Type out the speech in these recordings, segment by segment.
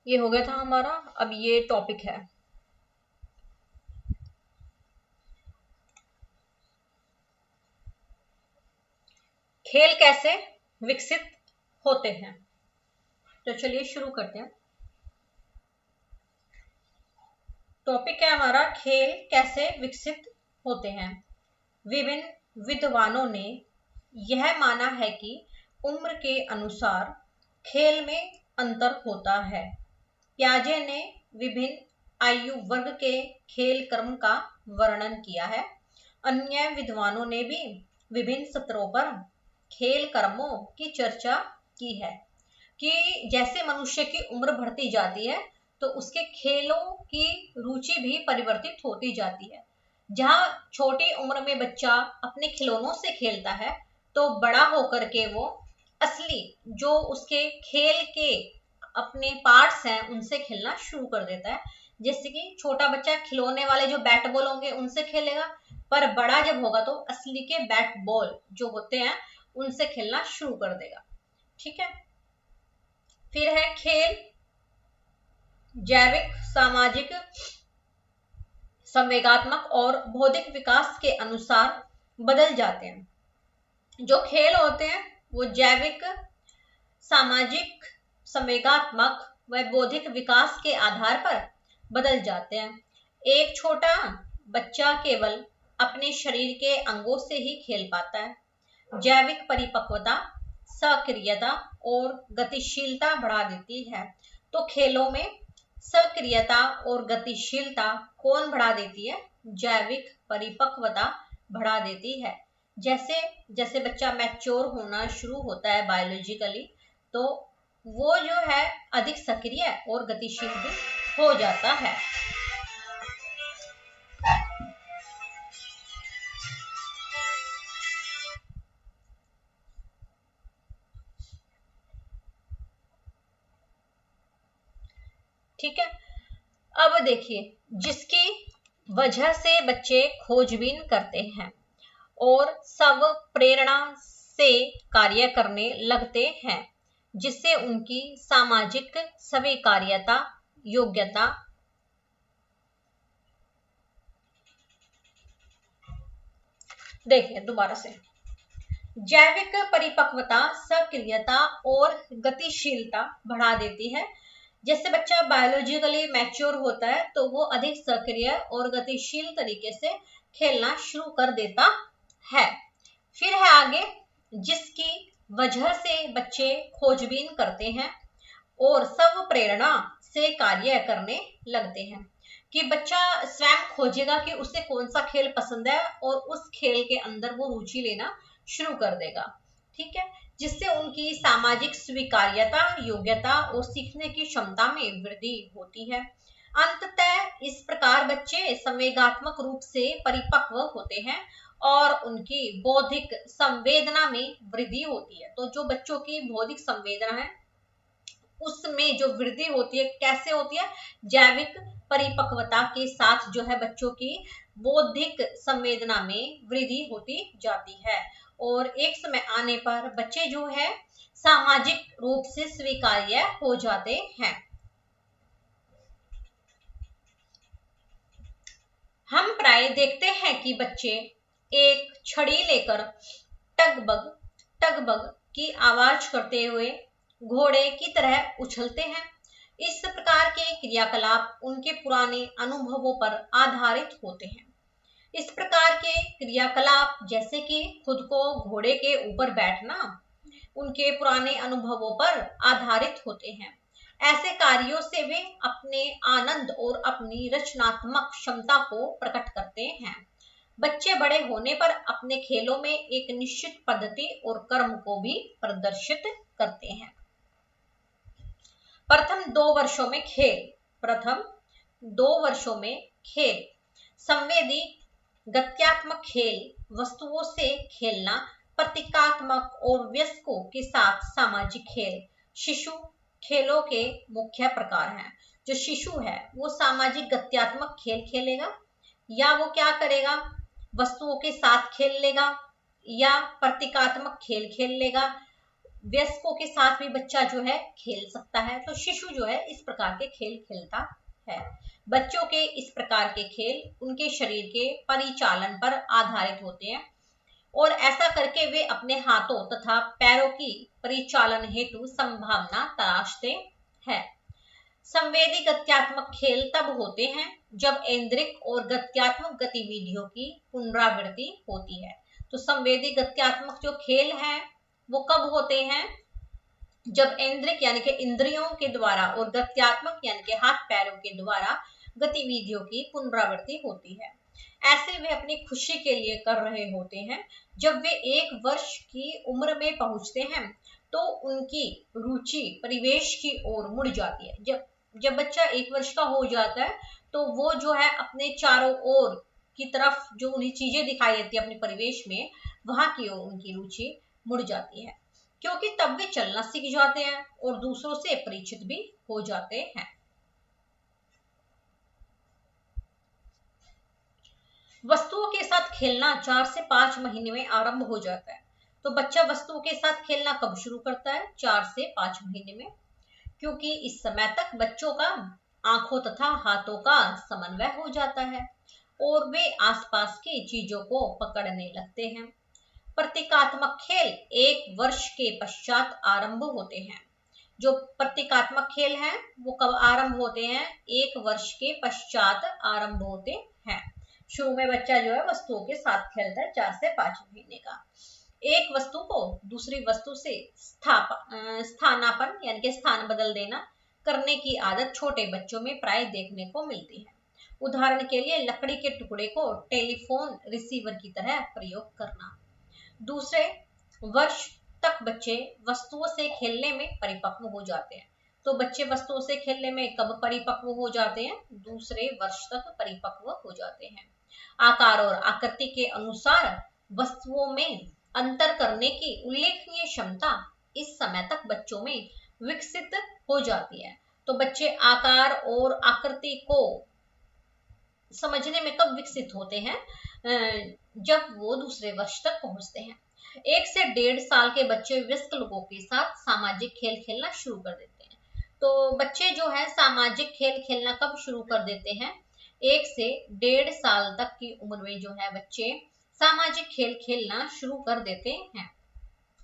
ये हो गया था हमारा। अब ये टॉपिक है खेल कैसे विकसित होते हैं। तो चलिए शुरू करते हैं। टॉपिक है हमारा खेल कैसे विकसित होते हैं। विभिन्न विद्वानों ने यह माना है कि उम्र के अनुसार खेल में अंतर होता है। प्याजे ने विभिन्न आयु वर्ग के खेल क्रम का वर्णन किया है। अन्य विद्वानों ने भी विभिन्न स्तरों पर खेल कर्मों की चर्चा की है कि जैसे मनुष्य की उम्र बढ़ती जाती है तो उसके खेलों की रुचि भी परिवर्तित होती जाती है। जहाँ छोटी उम्र में बच्चा अपने खिलौनों से खेलता है तो बड़ा होकर के वो असली जो उसके खेल के अपने पार्ट्स हैं उनसे खेलना शुरू कर देता है। जैसे कि छोटा बच्चा खिलौने वाले जो बैट बॉल होंगे उनसे खेलेगा, पर बड़ा जब होगा तो असली के बैट बॉल जो होते हैं उनसे खेलना शुरू कर देगा। ठीक है। फिर है खेल जैविक, सामाजिक, संवेगात्मक और बौद्धिक विकास के अनुसार बदल जाते हैं। जो खेल होते हैं वो जैविक, सामाजिक, संवेगात्मक व बौद्धिक विकास के आधार पर बदल जाते हैं। एक छोटा बच्चा केवल अपने शरीर के अंगों से ही खेल पाता है। जैविक परिपक्वता सक्रियता और गतिशीलता बढ़ा देती है। तो खेलों में सक्रियता और गतिशीलता कौन बढ़ा देती है? जैविक परिपक्वता बढ़ा देती है। जैसे जैसे बच्चा मैच्योर होना शुरू होता है बायोलॉजिकली तो वो जो है अधिक सक्रिय और गतिशील भी हो जाता है। ठीक है। अब देखिए, जिसकी वजह से बच्चे खोजबीन करते हैं और सब प्रेरणा से कार्य करने लगते हैं, जिससे उनकी सामाजिक स्वीकार्यता, योग्यता, देखिए दोबारा से, जैविक परिपक्वता सक्रियता और गतिशीलता बढ़ा देती है। जैसे बच्चा बायोलॉजिकली मैच्योर होता है तो वो अधिक सक्रिय और गतिशील तरीके से खेलना शुरू कर देता है। फिर है आगे, जिसकी वजह से बच्चे खोजबीन करते हैं और सब प्रेरणा से कार्य करने लगते हैं। कि बच्चा स्वयं खोजेगा कि उसे कौन सा खेल पसंद है और उस खेल के अंदर वो रुचि लेना शुरू कर देगा। ठीक है। जिससे उनकी सामाजिक स्वीकार्यता, योग्यता और सीखने की क्षमता में वृद्धि होती है। अंततः इस प्रकार बच्चे संवेगात्मक रूप से परिपक्व होते हैं और उनकी बौद्धिक संवेदना में वृद्धि होती है। तो जो बच्चों की बौद्धिक संवेदना है उसमें जो वृद्धि होती है, कैसे होती है? जैविक परिपक्वता के साथ जो है बच्चों की बौद्धिक संवेदना में वृद्धि होती जाती है और एक समय आने पर बच्चे जो है सामाजिक रूप से स्वीकार्य हो जाते हैं। हम प्राय देखते हैं कि बच्चे एक छड़ी लेकर टगबग टगबग की आवाज करते हुए घोड़े की तरह उछलते हैं। इस प्रकार के क्रियाकलाप उनके पुराने अनुभवों पर आधारित होते हैं। इस प्रकार के क्रियाकलाप जैसे कि खुद को घोड़े के ऊपर बैठना उनके पुराने अनुभवों पर आधारित होते हैं। ऐसे कार्यों से वे अपने आनंद और अपनी रचनात्मक क्षमता को प्रकट करते हैं। बच्चे बड़े होने पर अपने खेलों में एक निश्चित पद्धति और क्रम को भी प्रदर्शित करते हैं। प्रथम 2 वर्षों में खेल। प्रथम 2 वर्षों में खेल संवेदी गत्यात्मक खेल, वस्तुओं से खेलना, प्रतीकात्मक और वयस्कों के साथ सामाजिक खेल शिशु खेलों के मुख्य प्रकार हैं। जो शिशु है वो सामाजिक गत्यात्मक खेल खेलेगा या वो क्या करेगा? वस्तुओं के साथ खेल लेगा या प्रतीकात्मक खेल खेल लेगा। वयस्कों के साथ भी बच्चा जो है खेल सकता है। तो शिशु जो है इस प्रकार के खेल खेलता है। बच्चों के इस प्रकार के खेल उनके शरीर के परिचालन पर आधारित होते हैं और ऐसा करके वे अपने हाथों तथा पैरों की परिचालन हेतु संभावना तलाशते हैं। संवेदी गत्यात्मक खेल तब होते हैं जब ऐन्द्रिक और गत्यात्मक गतिविधियों की पुनरावृत्ति होती है। तो संवेदी गत्यात्मक जो खेल हैं वो कब होते हैं? जब ऐन्द्रिक यानी कि इंद्रियों के द्वारा और गत्यात्मक यानी कि हाथ पैरों के द्वारा गतिविधियों की पुनरावृत्ति होती है। ऐसे वे अपनी खुशी के लिए कर रहे होते हैं। जब वे 1 वर्ष की उम्र में पहुंचते हैं तो उनकी रुचि परिवेश की ओर मुड़ जाती है। जब बच्चा 1 वर्ष का हो जाता है तो वो जो है अपने चारों ओर की तरफ जो उन्हें चीजें दिखाई देती है अपने परिवेश में, वहां की ओर उनकी रुचि मुड़ जाती है, क्योंकि तब वे चलना सीख जाते हैं और दूसरों से परिचित भी हो जाते हैं। वस्तुओं के साथ खेलना 4 से 5 महीने में आरंभ हो जाता है। तो बच्चा वस्तुओं के साथ खेलना कब शुरू करता है? 4 से 5 महीने में, क्योंकि इस समय तक बच्चों का आंखों तथा हाथों का समन्वय हो जाता है और वे आसपास की चीजों को पकड़ने लगते हैं। प्रतीकात्मक खेल 1 वर्ष के पश्चात आरंभ होते हैं। जो प्रतीकात्मक खेल हैं वो कब आरंभ होते हैं? 1 वर्ष के पश्चात आरंभ होते हैं। शुरू में बच्चा जो है वस्तुओं के साथ खेलता है 4 से 5 महीने का। एक वस्तु को दूसरी वस्तु से स्थानापन्न यानी कि स्थान बदल देना करने की आदत छोटे बच्चों में प्राय देखने को मिलती है। उदाहरण के लिए लकड़ी के टुकड़े को टेलीफोन रिसीवर की तरह प्रयोग करना। दूसरे वर्ष तक बच्चे वस्तुओं से खेलने में परिपक्व हो जाते हैं। तो बच्चे वस्तुओं से खेलने में कब परिपक्व हो जाते हैं? दूसरे वर्ष तक परिपक्व हो जाते हैं। आकार और आकृति के अनुसार वस्तुओं में अंतर करने की उल्लेखनीय क्षमता इस समय तक बच्चों में विकसित हो जाती है। तो बच्चे आकार और आकृति को समझने में कब विकसित होते हैं? जब वो दूसरे वर्ष तक पहुंचते हैं। 1 से 1.5 साल के बच्चे वयस्क लोगों के साथ सामाजिक खेल खेलना शुरू कर देते हैं। तो बच्चे जो है सामाजिक खेल खेलना कब शुरू कर देते हैं? 1 से 1.5 साल तक की उम्र में जो है बच्चे सामाजिक खेल खेलना शुरू कर देते हैं।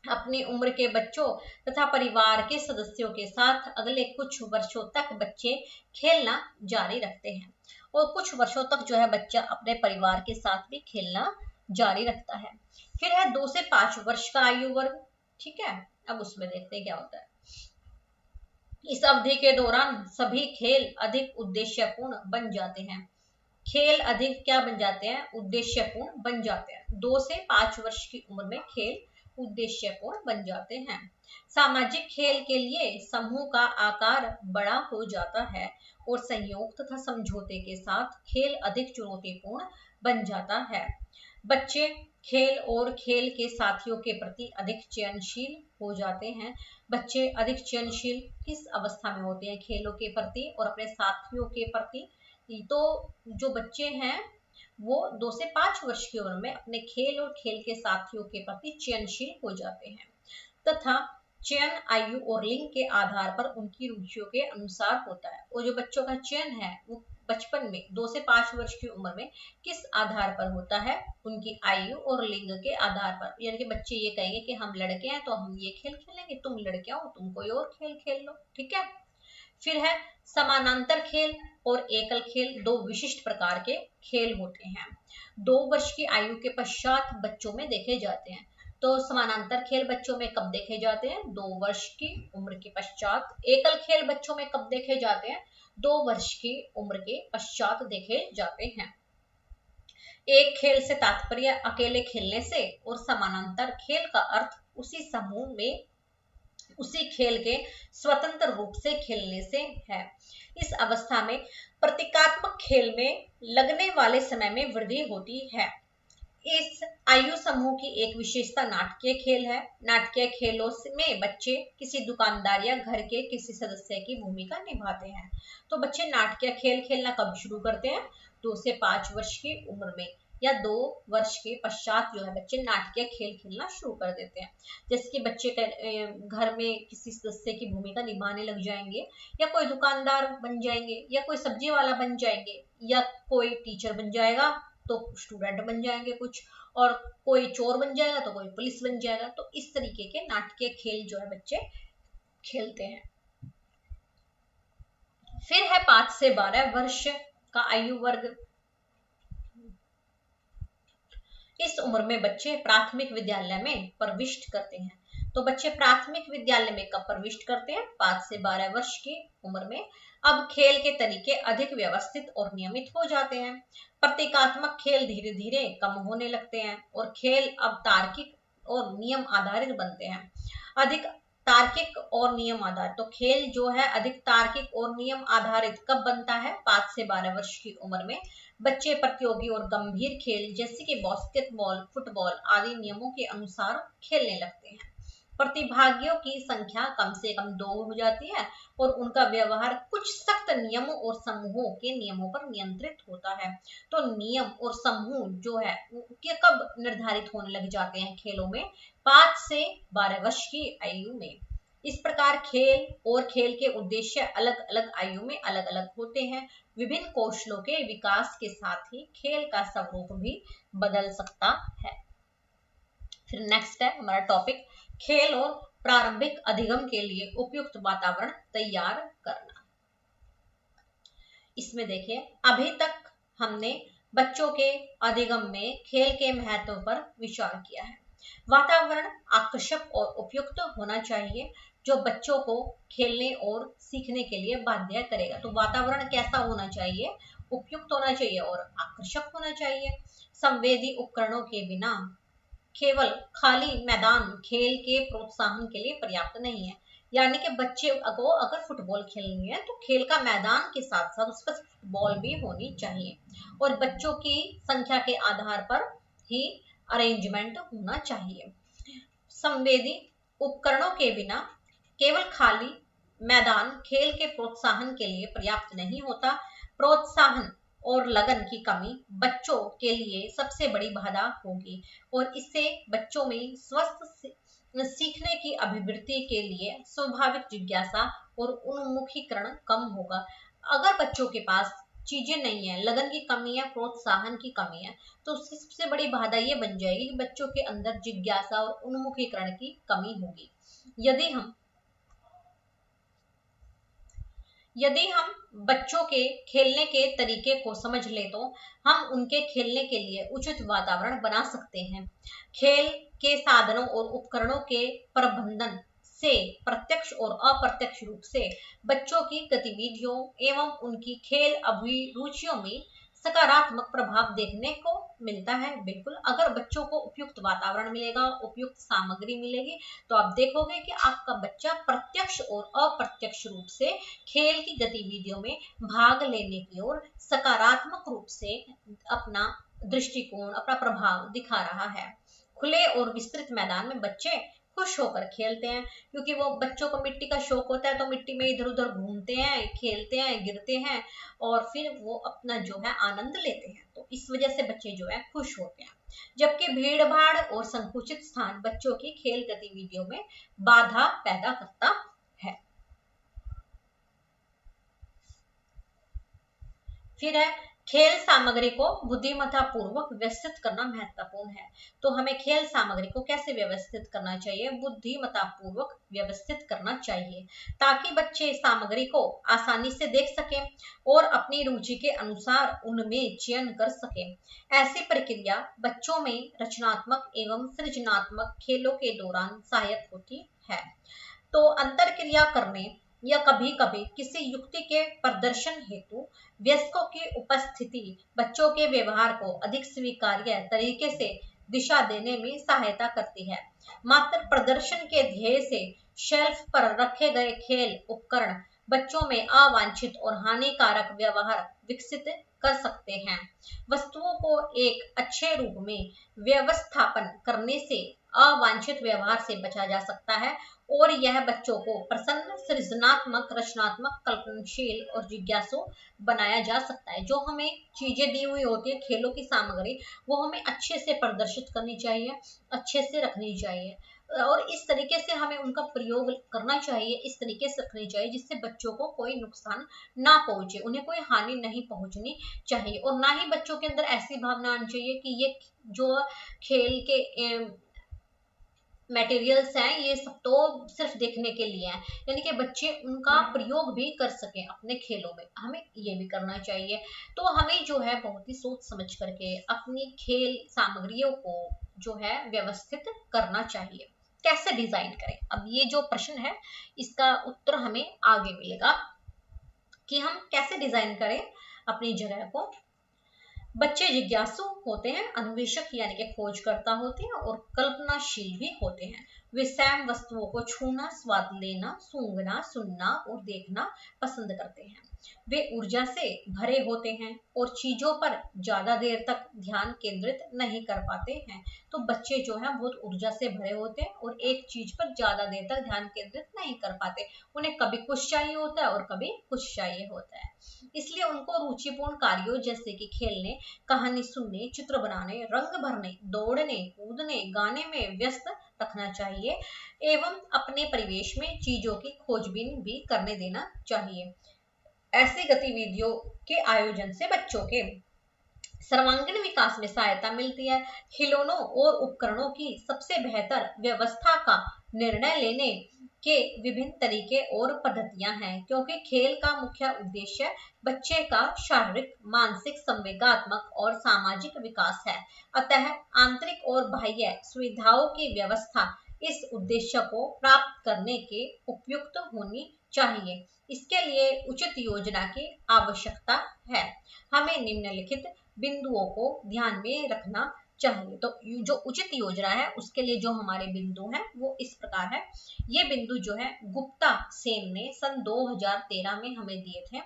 अपनी उम्र के बच्चों तथा परिवार के सदस्यों के साथ अगले कुछ वर्षों तक बच्चे खेलना जारी रखते हैं और कुछ वर्षों तक जो है बच्चा अपने परिवार के साथ भी खेलना जारी रखता है। फिर है 2 से 5 वर्ष का आयु वर्ग। ठीक है, अब उसमें देखते हैं क्या होता है। इस अवधि के दौरान सभी खेल अधिक उद्देश्यपूर्ण बन जाते हैं। खेल अधिक क्या बन जाते हैं? उद्देश्यपूर्ण बन जाते हैं। 2 से 5 वर्ष की उम्र में खेल उद्देश्यपूर्ण बन जाते हैं। सामाजिक खेल के लिए समूह का आकार बड़ा हो जाता है और संयोग तथा समझौते के साथ खेल अधिक चुनौतीपूर्ण बन जाता है। बच्चे खेल और खेल के साथियों के प्रति अधिक चयनशील हो जाते हैं। बच्चे अधिक चयनशील किस अवस्था में होते हैं? खेलों के प्रति और अपने साथियों के प्रति। तो जो बच्चे हैं वो 2 से 5 वर्ष की उम्र में अपने खेल और खेल के साथियों के प्रति चयनशील हो जाते हैं तथा चयन आयु और लिंग के आधार पर उनकी रुचियों के अनुसार होता है। और जो बच्चों का चयन है वो बचपन में 2 से 5 वर्ष की उम्र में किस आधार पर होता है? उनकी आयु और लिंग के आधार पर। यानी कि बच्चे ये कहेंगे कि हम लड़के हैं तो हम ये खेल खेलेंगे, तुम लड़कियां हो तुम कोई और खेल खेल लो। ठीक है। फिर है समानांतर खेल और एकल खेल। 2 विशिष्ट प्रकार के खेल होते हैं। 2 वर्ष की आयु के पश्चात बच्चों में देखे जाते हैं। तो समानांतर खेल बच्चों में कब देखे जाते हैं? 2 वर्ष की उम्र के पश्चात। एकल खेल बच्चों में कब देखे जाते हैं? 2 वर्ष की उम्र के पश्चात देखे जाते हैं। एक खेल से तात्पर्य अकेले खेलने से और समानांतर खेल का अर्थ उसी समूह में उसी खेल के स्वतंत्र रूप से खेलने से है। इस अवस्था में प्रतीकात्मक खेल में लगने वाले समय में वृद्धि होती है। इस आयु समूह की एक विशेषता नाटकीय खेल है। नाटकीय खेलों में बच्चे किसी दुकानदार या घर के किसी सदस्य की भूमिका निभाते हैं। तो बच्चे नाटकीय खेल खेलना कब शुरू करते हैं? 2 से 5 वर्ष की उम्र में। या 2 वर्ष के पश्चात जो है बच्चे नाटकीय खेल खेलना शुरू कर देते हैं। जैसे कि बच्चे घर में किसी सदस्य की भूमिका निभाने लग जाएंगे, या कोई दुकानदार बन जाएंगे, या कोई सब्जी वाला बन जाएंगे, या कोई टीचर बन जाएगा तो स्टूडेंट बन जाएंगे कुछ, और कोई चोर बन जाएगा तो कोई पुलिस बन जाएगा। तो इस तरीके के नाटकीय खेल जो है बच्चे खेलते हैं। फिर है 5 से 12 वर्ष का आयु वर्ग। इस उम्र में बच्चे प्राथमिक विद्यालय में प्रविष्ट करते हैं। तो बच्चे प्राथमिक विद्यालय में कब प्रविष्ट करते हैं? 5 से 12 वर्ष की उम्र में। अब खेल के तरीके अधिक व्यवस्थित और नियमित हो जाते हैं। प्रतीकात्मक खेल धीरे धीरे कम होने लगते हैं और खेल अब तार्किक और नियम आधारित बनते हैं। अधिक तार्किक और नियम आधारित, तो खेल जो है अधिक तार्किक और नियम आधारित कब बनता है? 5 से 12 वर्ष की उम्र में। बच्चे प्रतियोगी और गंभीर खेल जैसे कि बास्केटबॉल, फुटबॉल आदि नियमों के अनुसार खेलने लगते हैं। प्रतिभागियों की संख्या कम से कम 2 हो जाती है और उनका व्यवहार कुछ सख्त नियमों और समूहों के नियमों पर नियंत्रित होता है। तो नियम और समूह जो है के कब निर्धारित होने लग जाते हैं खेलों में? 5 से 12 वर्ष की आयु में। इस प्रकार खेल और खेल के उद्देश्य अलग अलग आयु में अलग अलग होते हैं। विभिन्न कौशलों के विकास के साथ ही खेल का स्वरूप भी बदल सकता है। फिर नेक्स्ट है हमारा टॉपिक, खेल और प्रारंभिक अधिगम के लिए उपयुक्त वातावरण तैयार करना। इसमें देखिए, अभी तक हमने बच्चों के अधिगम में खेल के महत्व पर विचार किया है। वातावरण आकर्षक और उपयुक्त होना चाहिए जो बच्चों को खेलने और सीखने के लिए बाध्य करेगा। तो वातावरण कैसा होना चाहिए? उपयुक्त होना चाहिए और आकर्षक होना चाहिए। संवेदी उपकरणों के बिना केवल खाली मैदान खेल के प्रोत्साहन के लिए पर्याप्त नहीं है। यानी कि बच्चे को अगर फुटबॉल खेलनी है तो खेल का मैदान के साथ साथ उस पर फुटबॉल भी होनी चाहिए और बच्चों की संख्या के आधार पर ही अरेंजमेंट होना चाहिए। संवेदी उपकरणों के बिना केवल खाली मैदान खेल के प्रोत्साहन के लिए पर्याप्त नहीं होता। प्रोत्साहन और लगन की कमी बच्चों के लिए सबसे बड़ी बाधा होगी और इससे बच्चों में स्वस्थ सीखने की अभिवृद्धि के लिए स्वाभाविक जिज्ञासा और उन्मुखीकरण कम होगा। अगर बच्चों के पास चीजें नहीं है, लगन की कमी है, प्रोत्साहन की कमी है, तो उसकी सबसे बड़ी बाधा ये बन जाएगी कि बच्चों के अंदर जिज्ञासा और उन्मुखीकरण की कमी होगी। यदि हम बच्चों के खेलने के तरीके को समझ ले तो हम उनके खेलने के लिए उचित वातावरण बना सकते हैं। खेल के साधनों और उपकरणों के प्रबंधन से प्रत्यक्ष और अप्रत्यक्ष रूप से बच्चों की गतिविधियों एवं उनकी खेल अभिरुचियों में सकारात्मक प्रभाव देखने को मिलता है। बिल्कुल, अगर बच्चों को उपयुक्त वातावरण मिलेगा, उपयुक्त सामग्री मिलेगी, तो आप देखोगे कि आपका बच्चा प्रत्यक्ष और अप्रत्यक्ष रूप से खेल की गतिविधियों में भाग लेने की ओर सकारात्मक रूप से अपना दृष्टिकोण, अपना प्रभाव दिखा रहा है। खुले और विस्तृत मैदान में बच्चे खुश होकर खेलते हैं क्योंकि वो बच्चों को मिट्टी का शौक होता है, तो मिट्टी में इधर उधर घूमते हैं, खेलते हैं, गिरते हैं और फिर वो अपना जो है आनंद लेते हैं। तो इस वजह से बच्चे जो है खुश होते हैं। जबकि भीड़ भाड़ और संकुचित स्थान बच्चों की खेल गतिविधियों में बाधा पैदा करता है। फिर है खेल सामग्री को बुद्धिमत्ता पूर्वक व्यवस्थित करना महत्वपूर्ण है। तो हमें खेल सामग्री को कैसे व्यवस्थित करना चाहिए? बुद्धिमत्ता पूर्वक व्यवस्थित करना चाहिए ताकि बच्चे सामग्री को आसानी से देख सकें और अपनी रुचि के अनुसार उनमें चयन कर सकें। ऐसी प्रक्रिया बच्चों में रचनात्मक एवं सृजनात्मक खेलों के दौरान सहायक होती है। तो अंतर क्रिया करने या कभी कभी किसी युक्ति के प्रदर्शन हेतु वयस्कों की उपस्थिति बच्चों के व्यवहार को अधिक स्वीकार्य तरीके से दिशा देने में सहायता करती है। मात्र प्रदर्शन के ध्येय से शेल्फ पर रखे गए खेल उपकरण बच्चों में अवांछित और हानिकारक व्यवहार विकसित कर सकते हैं। वस्तुओं को एक अच्छे रूप में व्यवस्थापन करने से अवांछित व्यवहार से बचा जा सकता है और यह बच्चों को प्रसन्न, सृजनात्मक, रचनात्मक, कल्पनाशील और जिज्ञासु बनाया जा सकता है। जो हमें चीजें दी हुई होती है, खेलों की सामग्री, वो हमें अच्छे से प्रदर्शित करनी चाहिए, अच्छे से रखनी चाहिए और इस तरीके से हमें उनका प्रयोग करना चाहिए, इस तरीके से रखनी चाहिए जिससे बच्चों को कोई नुकसान ना पहुंचे, उन्हें कोई हानि नहीं पहुंचनी चाहिए और ना ही बच्चों के अंदर ऐसी भावना आनी चाहिए कि ये जो खेल के मटेरियल्स हैं ये सब तो सिर्फ देखने के लिए हैं, यानी कि बच्चे उनका प्रयोग भी कर सकें अपने खेलों में, हमें ये भी करना चाहिए। तो हमें जो है बहुत ही सोच समझ करके अपनी खेल सामग्रियों को जो है व्यवस्थित करना चाहिए। कैसे डिजाइन करें, अब ये जो प्रश्न है इसका उत्तर हमें आगे मिलेगा कि हम कैसे डिजाइन करें अपनी जगह को। बच्चे जिज्ञासु होते हैं, अन्वेषक यानी कि खोजकर्ता होते हैं और कल्पनाशील भी होते हैं। वे सैम वस्तुओं को छूना, स्वाद लेना, सूंघना, सुनना और देखना पसंद करते हैं। वे ऊर्जा से भरे होते हैं और चीजों पर ज्यादा देर तक ध्यान केंद्रित नहीं कर पाते हैं। तो बच्चे जो हैं बहुत ऊर्जा से भरे होते हैं और एक चीज पर ज्यादा देर तक ध्यान केंद्रित नहीं कर पाते, उन्हें कभी कुछ चाहिए होता है और कभी कुछ चाहिए होता है। इसलिए उनको रुचिपूर्ण कार्यों जैसे कि खेलने, कहानी सुनने, चित्र बनाने, रंग भरने, दौड़ने, कूदने, गाने में व्यस्त रखना चाहिए एवं अपने परिवेश में चीजों की खोजबीन भी करने देना चाहिए। ऐसी गतिविधियों के आयोजन से बच्चों के सर्वांगीण विकास में सहायता मिलती है। खिलौनों और उपकरणों की सबसे बेहतर व्यवस्था का निर्णय लेने के विभिन्न तरीके और पद्धतियां हैं, क्योंकि खेल का मुख्य उद्देश्य बच्चे का शारीरिक, मानसिक, संवेगात्मक और सामाजिक विकास है। अतः आंतरिक और बाह्य सुविधाओं की व्यवस्था इस उद्देश्य को प्राप्त करने के उपयुक्त होनी चाहिए। इसके लिए उचित योजना की आवश्यकता है। हमें निम्नलिखित बिंदुओं को ध्यान में रखना चाहिए। तो जो उचित योजना है उसके लिए जो हमारे बिंदु हैं वो इस प्रकार है। ये बिंदु जो है गुप्ता सेन ने सन 2013 में हमें दिए थे।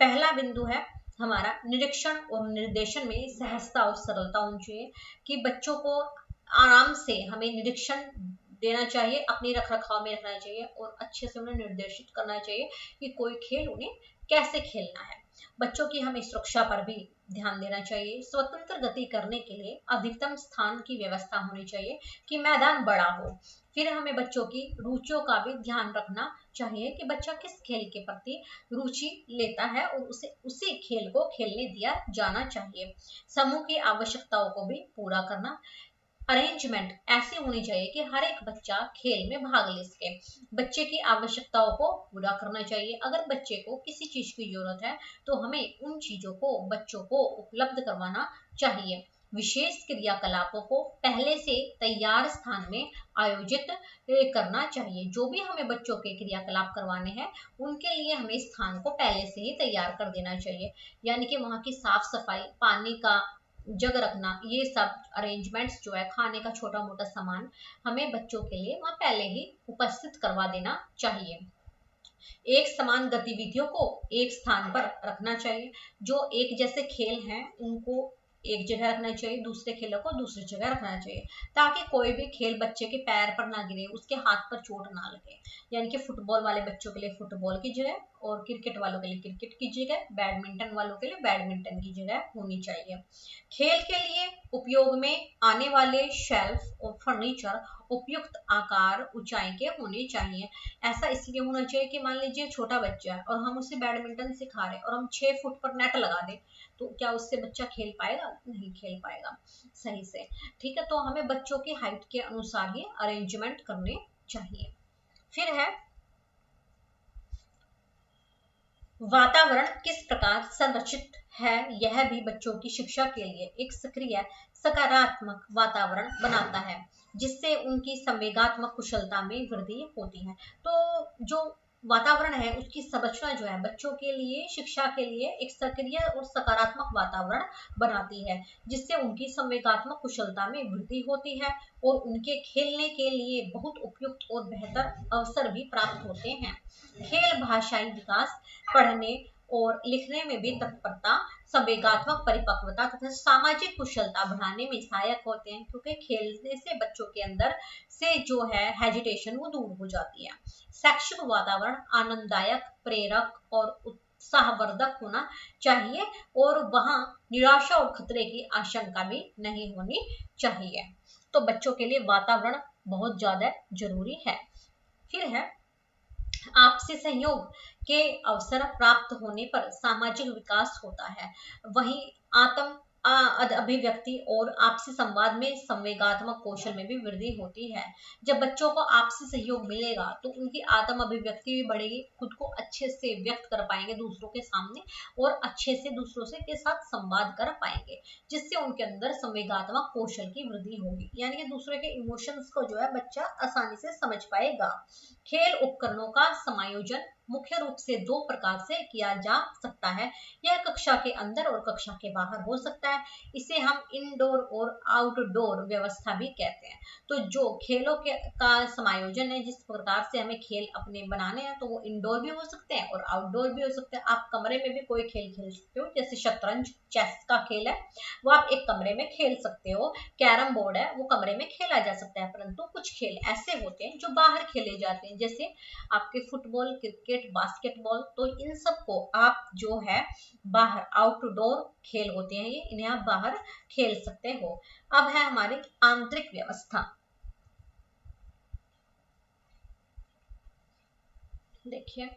पहला बिंदु है हमारा निरीक्षण और निर्देशन में सहजता और सरलता होनी चाहिए, कि बच्चों को आराम से हमें निरीक्षण देना चाहिए, अपनी रख रखाव में रखना चाहिए और अच्छे से उन्हें निर्देशित करना चाहिए कि कोई खेल उन्हें कैसे खेलना है। बच्चों की हमें सुरक्षा पर भी ध्यान देना चाहिए। स्वतंत्र गति करने के लिए अधिकतम स्थान की व्यवस्था होनी चाहिए कि मैदान बड़ा हो। फिर हमें बच्चों की रुचियों का भी ध्यान रखना चाहिए कि बच्चा किस खेल के प्रति रुचि लेता है और उसे उसी खेल को खेलने दिया जाना चाहिए। समूह की आवश्यकताओं को भी पूरा करना। अरेंजमेंट ऐसी होनी चाहिए कि हर एक बच्चा खेल में भाग ले सके। बच्चे की आवश्यकताओं को पूरा करना चाहिए। अगर बच्चे को किसी चीज की जरूरत है तो हमें उन चीजों को बच्चों को उपलब्ध करवाना चाहिए। विशेष क्रियाकलापों को पहले से तैयार स्थान में आयोजित करना चाहिए। जो भी हमें बच्चों के क्रियाकलाप करवाने हैं उनके लिए हमें स्थान को पहले से ही तैयार कर देना चाहिए, यानी कि वहां की साफ सफाई, पानी का जग रखना, ये सब अरेंजमेंट्स जो है, खाने का छोटा मोटा सामान हमें बच्चों के लिए वहां पहले ही उपस्थित करवा देना चाहिए। एक समान गतिविधियों को एक स्थान पर रखना चाहिए। जो एक जैसे खेल हैं उनको एक जगह रखना चाहिए, दूसरे खेलों को दूसरी जगह रखना चाहिए, ताकि कोई भी खेल बच्चे के पैर पर ना गिरे, उसके हाथ पर चोट ना लगे। यानी कि फुटबॉल वाले बच्चों के लिए फुटबॉल की जगह और क्रिकेट वालों के लिए क्रिकेट की जगह, बैडमिंटन वालों के लिए बैडमिंटन की जगह होनी चाहिए। खेल के लिए उपयोग में आने वाले शेल्फ और फर्नीचर उपयुक्त आकार, ऊंचाई के होने चाहिए। ऐसा इसलिए होना चाहिए कि मान लीजिए छोटा बच्चा है और हम उसे बैडमिंटन सिखा रहे हैं और हम 6 फुट पर नेट लगा दें तो क्या उससे बच्चा खेल पाएगा? नहीं खेल पाएगा सही से। ठीक है, तो हमें बच्चों की हाइट के अनुसार ही अरेंजमेंट करने चाहिए। फिर है वातावरण किस प्रकार संरचित है, यह भी बच्चों की शिक्षा के लिए एक सक्रिय सकारात्मक वातावरण बनाता है, जिससे उनकी संवेगात्मक कुशलता में वृद्धि होती है। तो जो वातावरण है उसकी संरचना जो है बच्चों के लिए, शिक्षा के लिए एक सक्रिय और सकारात्मक वातावरण बनाती है, जिससे उनकी संवेगात्मक कुशलता में वृद्धि होती है और उनके खेलने के लिए बहुत उपयुक्त और बेहतर अवसर भी प्राप्त होते हैं। खेल भाषाई विकास, पढ़ने और लिखने में भी तत्परता, संवेगात्मक परिपक्वता तथा सामाजिक कुशलता बढ़ाने में सहायक होते हैं, क्योंकि खेलने से बच्चों के अंदर से जो है हेजिटेशन वो दूर हो जाती है। शैक्षिक वातावरण आनंददायक, प्रेरक और उत्साहवर्धक होना चाहिए और वहां निराशा और खतरे की आशंका भी नहीं होनी चाहिए। तो बच्चों के लिए वातावरण बहुत ज्यादा जरूरी है। फिर है आपसी सहयोग के अवसर प्राप्त होने पर सामाजिक विकास होता है। वहीं आत्म अभिव्यक्ति और आपसी संवाद में संवेगात्मक कौशल में भी वृद्धि होती है। जब बच्चों को आपसी सहयोग मिलेगा तो उनकी आत्म अभिव्यक्ति भी बढ़ेगी, खुद को अच्छे से व्यक्त कर पाएंगे दूसरों के सामने और अच्छे से दूसरों से के साथ संवाद कर पाएंगे, जिससे उनके अंदर संवेगात्मक कौशल की वृद्धि होगी, यानी कि दूसरे के इमोशंस को जो है बच्चा आसानी से समझ पाएगा। खेल उपकरणों का समायोजन मुख्य रूप से दो प्रकार से किया जा सकता है। यह कक्षा के अंदर और कक्षा के बाहर हो सकता है। इसे हम इंडोर और आउटडोर व्यवस्था भी कहते हैं। तो जो खेलों के का समायोजन है, जिस प्रकार से हमें खेल अपने बनाने हैं, तो वो इंडोर भी हो सकते हैं और आउटडोर भी हो सकते हैं। आप कमरे में भी कोई खेल खेल सकते हो, जैसे शतरंज, चेस का खेल है वो आप एक कमरे में खेल सकते हो। कैरम बोर्ड है वो कमरे में खेला जा सकता है, परंतु कुछ खेल ऐसे होते हैं जो बाहर खेले जाते हैं, जैसे आपके फुटबॉल, क्रिकेट, बास्केटबॉल। तो इन सब को आप जो है बाहर आउटडोर खेल होते हैं, ये इन्हें आप बाहर खेल सकते हो। अब है हमारी आंतरिक व्यवस्था। देखिए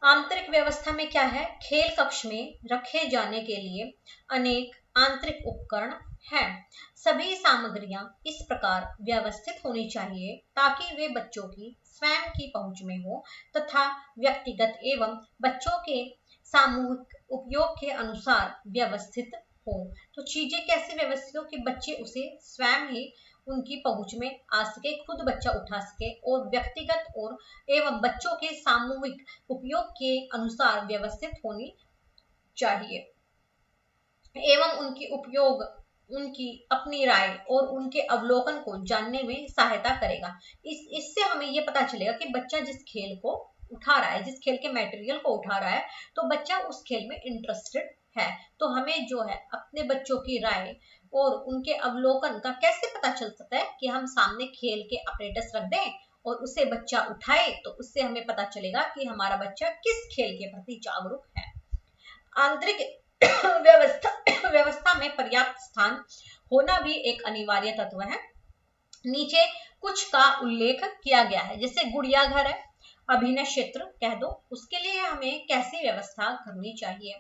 आंतरिक व्यवस्था में क्या है, खेल कक्ष में रखे जाने के लिए अनेक आंतरिक उपकरण हैं। सभी सामग्रियां इस प्रकार व्यवस्थित होनी चाहिए ताकि वे बच्चों की स्वयं की पहुंच में हो तथा व्यक्तिगत एवं बच्चों के सामूहिक उपयोग के अनुसार व्यवस्थित हो। तो चीजें कैसे व्यवस्थित हो कि बच्चे उसे स्वयं ही उनकी पहुंच में आ सके, खुद बच्चा उठा सके और व्यक्तिगत और एवं बच्चों के सामूहिक उपयोग के अनुसार व्यवस्थित होनी चाहिए एवं उनकी उपयोग उनकी अपनी राय और उनके अवलोकन को जानने में सहायता करेगा। इससे हमें यह पता चलेगा कि बच्चा जिस खेल को उठा रहा है, जिस खेल के मटेरियल को उठा रहा है, तो बच्चा उस खेल में इंटरेस्टेड है। तो हमें जो है अपने बच्चों की राय और उनके अवलोकन का कैसे पता चल सकता है कि हम सामने खेल के अपरेटस रख दें और उसे बच्चा उठाए, तो उससे हमें पता चलेगा कि हमारा बच्चा किस खेल के प्रति जागरूक है। आंतरिक व्यवस्था में पर्याप्त स्थान होना भी एक अनिवार्य तत्व है। नीचे कुछ का उल्लेख किया गया है, जैसे गुड़िया घर है, अभिनय क्षेत्र कह दो, उसके लिए हमें कैसी व्यवस्था करनी चाहिए।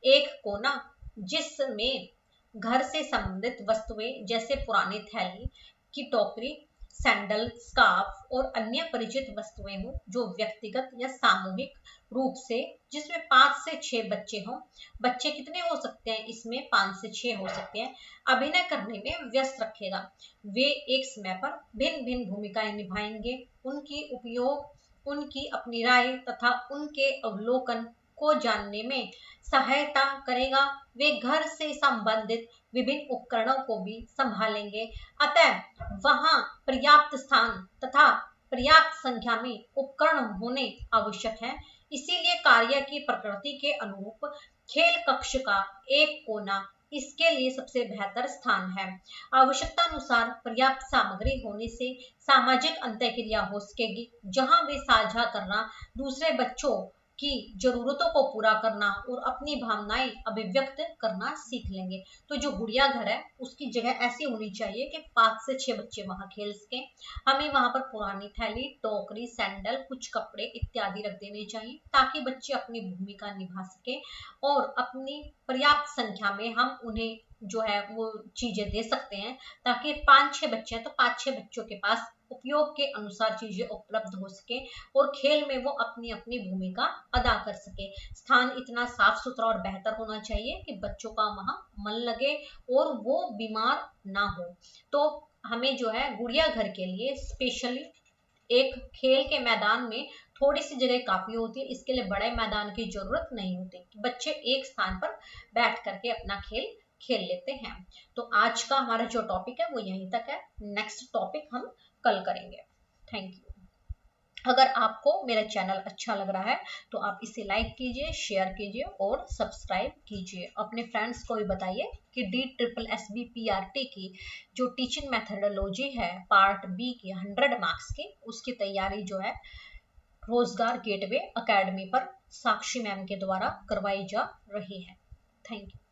एक कोना जिसमें घर से संबंधित वस्तुएं जैसे पुरानी थैली की टोकरी, सैंडल, स्कार्फ और अन्य परिचित वस्तुएं हों जो व्यक्तिगत या सामूहिक रूप से, जिसमें 5 से 6 बच्चे हों। बच्चे कितने हो सकते हैं इसमें, 5 से 6 हो सकते हैं। अभिनय करने में व्यस्त रखेगा। वे एक समय पर भिन्न भिन्न भूमिकाएं निभाएंगे। उनकी उपयोग उनकी अपनी राय तथा उनके अवलोकन को जानने में सहायता करेगा। वे घर से संबंधित विभिन्न उपकरणों को भी संभालेंगे, अतः वहां पर्याप्त स्थान तथा पर्याप्त संख्या में उपकरण होने आवश्यक है। इसीलिए कार्य की प्रकृति के अनुरूप खेल कक्ष का एक कोना इसके लिए सबसे बेहतर स्थान है। आवश्यकता अनुसार पर्याप्त सामग्री होने से सामाजिक अंतःक्रिया हो सकेगी, जहां वे साझा करना, दूसरे बच्चों की जरूरतों को पूरा करना और अपनी भावनाएं अभिव्यक्त करना सीख लेंगे। तो जो गुड़िया घर है उसकी जगह ऐसी होनी चाहिए कि 5 से 6 बच्चे वहां खेल सके। हमें वहां पर पुरानी थैली, टोकरी, सैंडल, कुछ कपड़े इत्यादि रख देने चाहिए ताकि बच्चे अपनी भूमिका निभा सके और अपनी पर्याप्त संख्या में हम उन्हें जो है वो चीजें दे सकते हैं, ताकि 5-6 बच्चे हैं तो 5-6 बच्चों के पास उपयोग के अनुसार चीजें उपलब्ध हो सके और खेल में वो अपनी अपनी भूमिका अदा कर सके। स्थान इतना साफ सुथरा और बेहतर होना चाहिए कि बच्चों का वहां मन लगे और वो बीमार ना हो। तो हमें जो है गुड़िया घर के लिए स्पेशली एक खेल के मैदान में थोड़ी सी जगह काफी होती है, इसके लिए बड़े मैदान की जरूरत नहीं होती। बच्चे एक स्थान पर बैठ करके अपना खेल खेल लेते हैं। तो आज का हमारा जो टॉपिक है वो यहीं तक है। नेक्स्ट टॉपिक हम कल करेंगे। Thank you. अगर आपको मेरा चैनल अच्छा लग रहा है तो आप इसे लाइक कीजिए, शेयर कीजिए और सब्सक्राइब कीजिए। अपने फ्रेंड्स को भी बताइए कि DSSB-PRT की जो टीचिंग मेथडोलॉजी है पार्ट बी की 100 मार्क्स की, उसकी तैयारी जो है रोजगार गेटवे एकेडमी पर साक्षी मैम के द्वारा करवाई जा रही है। Thank you.